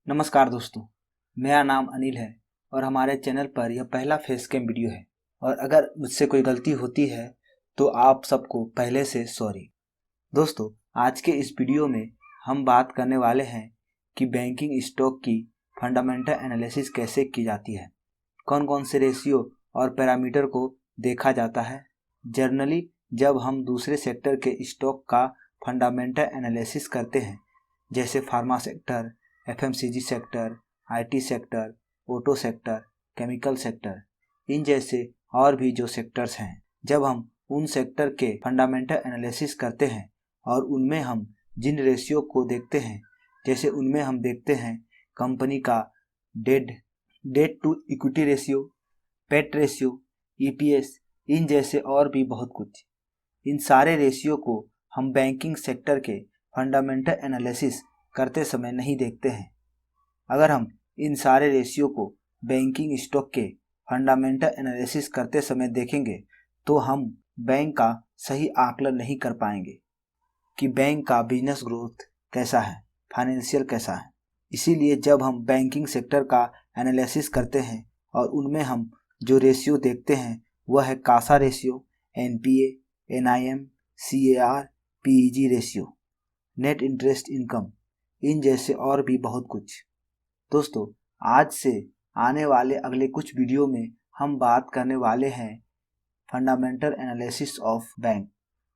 नमस्कार दोस्तों, मेरा नाम अनिल है और हमारे चैनल पर यह पहला फेस कैम वीडियो है। और अगर मुझसे कोई गलती होती है तो आप सबको पहले से सॉरी। दोस्तों, आज के इस वीडियो में हम बात करने वाले हैं कि बैंकिंग स्टॉक की फंडामेंटल एनालिसिस कैसे की जाती है, कौन कौन से रेशियो और पैरामीटर को देखा जाता है। जनरली जब हम दूसरे सेक्टर के स्टॉक का फंडामेंटल एनालिसिस करते हैं, जैसे pharma sector, FMCG sector, IT sector, auto sector, chemical sector, इन जैसे और भी जो सेक्टर्स हैं, जब हम उन सेक्टर के फंडामेंटल एनालिसिस करते हैं और उनमें हम जिन रेशियो को देखते हैं, जैसे उनमें हम देखते हैं कंपनी का debt to equity ratio, PE ratio, EPS, इन जैसे और भी बहुत कुछ। इन सारे रेशियो को हम बैंकिंग सेक्टर के फंडामेंटल एनालिसिस करते समय नहीं देखते हैं। अगर हम इन सारे रेशियो को बैंकिंग स्टॉक के फंडामेंटल एनालिसिस करते समय देखेंगे तो हम बैंक का सही आकलन नहीं कर पाएंगे कि बैंक का बिजनेस ग्रोथ कैसा है, फाइनेंशियल कैसा है। इसीलिए जब हम बैंकिंग सेक्टर का एनालिसिस करते हैं और उनमें हम जो रेशियो देखते हैं वह है CASA ratio, NPA, NIM, CAR, PEG ratio, net interest income, इन जैसे और भी बहुत कुछ। दोस्तों, आज से आने वाले अगले कुछ वीडियो में हम बात करने वाले हैं फंडामेंटल एनालिसिस ऑफ बैंक।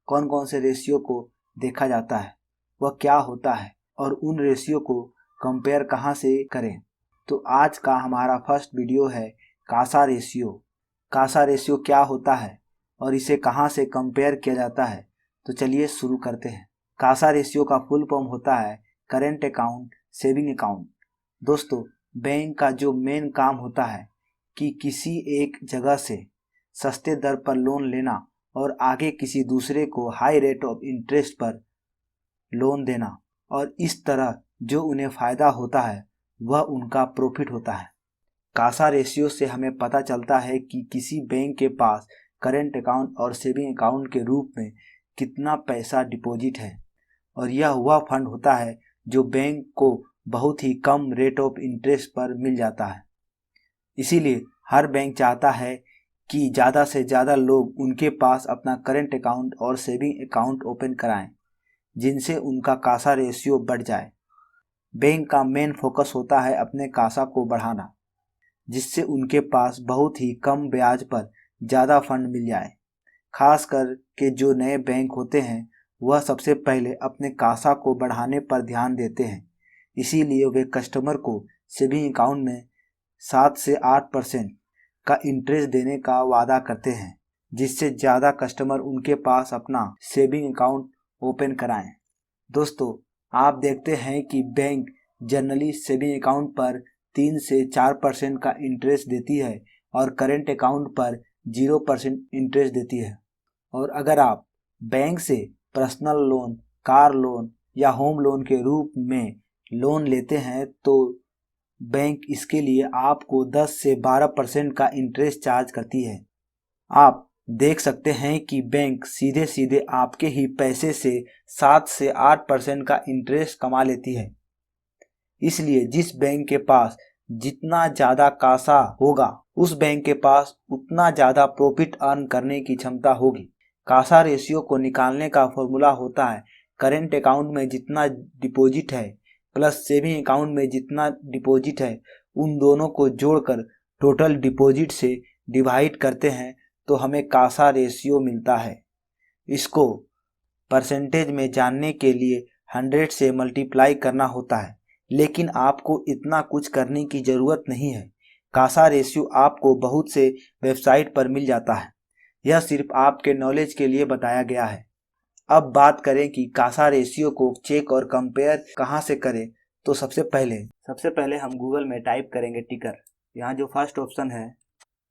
कौन कौन से रेशियो को देखा जाता है, वह क्या होता है और उन रेशियो को कंपेयर कहाँ से करें। तो आज का हमारा फर्स्ट वीडियो है कासा रेशियो। कासा रेशियो क्या होता है और इसे कहाँ से कंपेयर किया जाता है, तो चलिए शुरू करते हैं। कासा रेशियो का फुल फॉर्म होता है करेंट अकाउंट सेविंग अकाउंट। दोस्तों, बैंक का जो मेन काम होता है कि किसी एक जगह से सस्ते दर पर लोन लेना और आगे किसी दूसरे को हाई रेट ऑफ इंटरेस्ट पर लोन देना, और इस तरह जो उन्हें फ़ायदा होता है वह उनका प्रॉफिट होता है। कासा रेशियो से हमें पता चलता है कि किसी बैंक के पास करेंट अकाउंट और सेविंग अकाउंट के रूप में कितना पैसा डिपॉजिट है, और यह वह फंड होता है जो बैंक को बहुत ही कम रेट ऑफ इंटरेस्ट पर मिल जाता है। इसीलिए हर बैंक चाहता है कि ज़्यादा से ज़्यादा लोग उनके पास अपना करेंट अकाउंट और सेविंग अकाउंट ओपन कराएं, जिनसे उनका कासा रेशियो बढ़ जाए। बैंक का मेन फोकस होता है अपने कासा को बढ़ाना, जिससे उनके पास बहुत ही कम ब्याज पर ज़्यादा फंड मिल जाए। खास कर के जो नए बैंक होते हैं वह सबसे पहले अपने कासा को बढ़ाने पर ध्यान देते हैं। इसीलिए वे कस्टमर को सेविंग अकाउंट में 7 से 8% का इंटरेस्ट देने का वादा करते हैं, जिससे ज़्यादा कस्टमर उनके पास अपना सेविंग अकाउंट ओपन कराएं। दोस्तों, आप देखते हैं कि बैंक जनरली सेविंग अकाउंट पर 3 से 4% का इंटरेस्ट देती है और करेंट अकाउंट पर 0% इंटरेस्ट देती है। और अगर आप बैंक से पर्सनल लोन, कार लोन या होम लोन के रूप में लोन लेते हैं तो बैंक इसके लिए आपको 10 से 12% का इंटरेस्ट चार्ज करती है। आप देख सकते हैं कि बैंक सीधे सीधे आपके ही पैसे से 7 से 8% का इंटरेस्ट कमा लेती है। इसलिए जिस बैंक के पास जितना ज़्यादा कासा होगा उस बैंक के पास उतना ज़्यादा प्रॉफिट अर्न करने की क्षमता होगी। कासा रेशियो को निकालने का फॉर्मूला होता है करेंट अकाउंट में जितना डिपॉजिट है प्लस सेविंग अकाउंट में जितना डिपॉजिट है, उन दोनों को जोड़कर टोटल डिपॉजिट से डिवाइड करते हैं तो हमें कासा रेशियो मिलता है। इसको परसेंटेज में जानने के लिए 100 से मल्टीप्लाई करना होता है, लेकिन आपको इतना कुछ करने की ज़रूरत नहीं है। कासा रेशियो आपको बहुत से वेबसाइट पर मिल जाता है। यह सिर्फ आपके नॉलेज के लिए बताया गया है। अब बात करें कि कासा रेशियो को चेक और कंपेयर कहाँ से करें, तो सबसे पहले हम गूगल में टाइप करेंगे टिकर। यहाँ जो फर्स्ट ऑप्शन है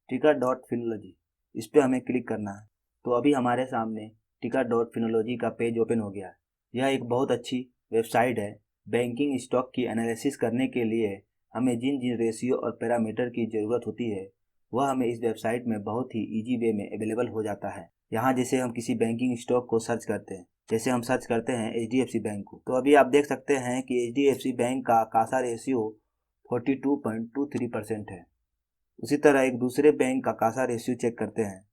टिकर.फिनोलॉजी, इस पर हमें क्लिक करना है। तो अभी हमारे सामने टिकर.फिनोलॉजी का पेज ओपन हो गया है। यह एक बहुत अच्छी वेबसाइट है। बैंकिंग स्टॉक की एनालिसिस करने के लिए हमें जिन जिन रेशियो और पैरामीटर की ज़रूरत होती है वह हमें इस वेबसाइट में बहुत ही ईजी वे में अवेलेबल हो जाता है। यहाँ जैसे हम किसी बैंकिंग स्टॉक को सर्च करते हैं, जैसे हम सर्च करते हैं HDFC बैंक को, तो अभी आप देख सकते हैं कि HDFC बैंक का कासा रेशियो 42.23% है। उसी तरह एक दूसरे बैंक का कासा रेशियो चेक करते हैं,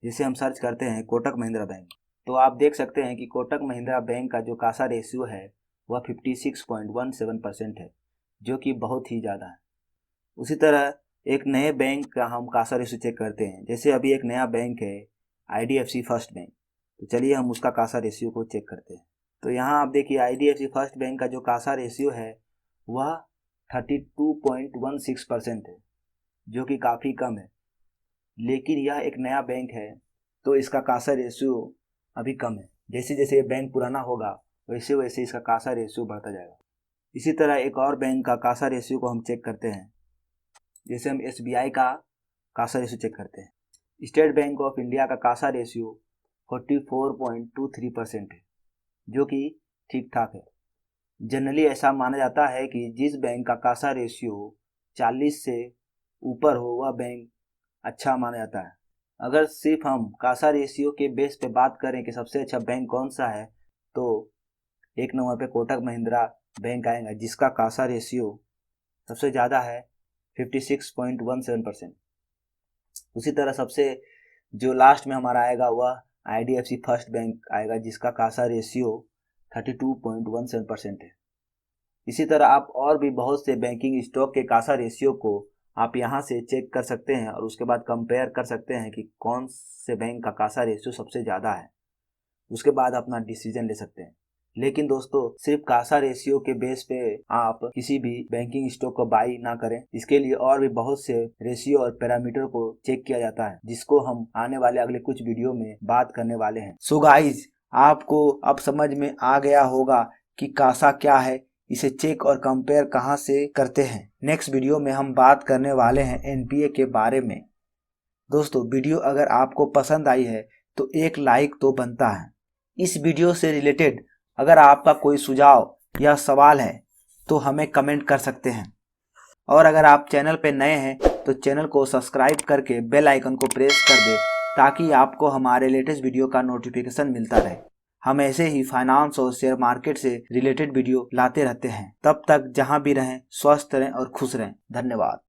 जिसे हम सर्च करते हैं कोटक महिंद्रा बैंक। तो आप देख सकते हैं कि कोटक महिंद्रा बैंक का जो कासा रेशियो है वह 56.17% है, जो कि बहुत ही ज़्यादा है। उसी तरह एक नए बैंक का हम कासा रेशियो चेक करते हैं, जैसे अभी एक नया बैंक है IDFC फर्स्ट बैंक। तो चलिए हम उसका कासा रेशियो को चेक करते हैं। तो यहाँ आप देखिए IDFC फर्स्ट बैंक का जो कासा रेशियो है वह 32.16% है, जो कि काफ़ी कम है। लेकिन यह एक नया बैंक है तो इसका कासा रेशियो अभी कम है। जैसे जैसे ये बैंक पुराना होगा वैसे वैसे इसका कासा रेशियो बढ़ता जाएगा। इसी तरह एक और बैंक का कासा रेशियो को हम चेक करते हैं, जैसे हम SBI का कासा रेशियो चेक करते हैं। स्टेट बैंक ऑफ इंडिया का कासा रेशियो 44.23% है, जो कि ठीक ठाक है। जनरली ऐसा माना जाता है कि जिस बैंक का कासा रेशियो 40 से ऊपर हो वह बैंक अच्छा माना जाता है। अगर सिर्फ हम कासा रेशियो के बेस पे बात करें कि सबसे अच्छा बैंक कौन सा है, तो एक नंबर पे कोटक महिंद्रा बैंक आएगा, जिसका कासा रेशियो सबसे ज़्यादा है 56.17%। उसी तरह सबसे जो लास्ट में हमारा आएगा वह IDFC फर्स्ट बैंक आएगा, जिसका कासा रेशियो 32.17% है। इसी तरह आप और भी बहुत से बैंकिंग स्टॉक के कासा रेशियो को आप यहाँ से चेक कर सकते हैं और उसके बाद कंपेयर कर सकते हैं कि कौन से बैंक का कासा रेशियो सबसे ज़्यादा है। उसके बाद अपना डिसीजन ले सकते हैं। लेकिन दोस्तों सिर्फ कासा रेशियो के बेस पे आप किसी भी बैंकिंग स्टॉक को बाई ना करें। इसके लिए और भी बहुत से रेशियो और पैरामीटर को चेक किया जाता है, जिसको हम आने वाले अगले कुछ वीडियो में बात करने वाले हैं। सो गाइज, आपको अब समझ में आ गया होगा कि कासा क्या है, इसे चेक और कंपेयर कहाँ से करते हैं। नेक्स्ट वीडियो में हम बात करने वाले हैं NPA के बारे में। दोस्तों वीडियो अगर आपको पसंद आई है तो एक लाइक तो बनता है। इस वीडियो से रिलेटेड अगर आपका कोई सुझाव या सवाल है तो हमें कमेंट कर सकते हैं, और अगर आप चैनल पे नए हैं तो चैनल को सब्सक्राइब करके बेल आइकन को प्रेस कर दें, ताकि आपको हमारे लेटेस्ट वीडियो का नोटिफिकेशन मिलता रहे। हम ऐसे ही फाइनेंस और शेयर मार्केट से रिलेटेड वीडियो लाते रहते हैं। तब तक जहां भी रहें स्वस्थ रहें और खुश रहें। धन्यवाद।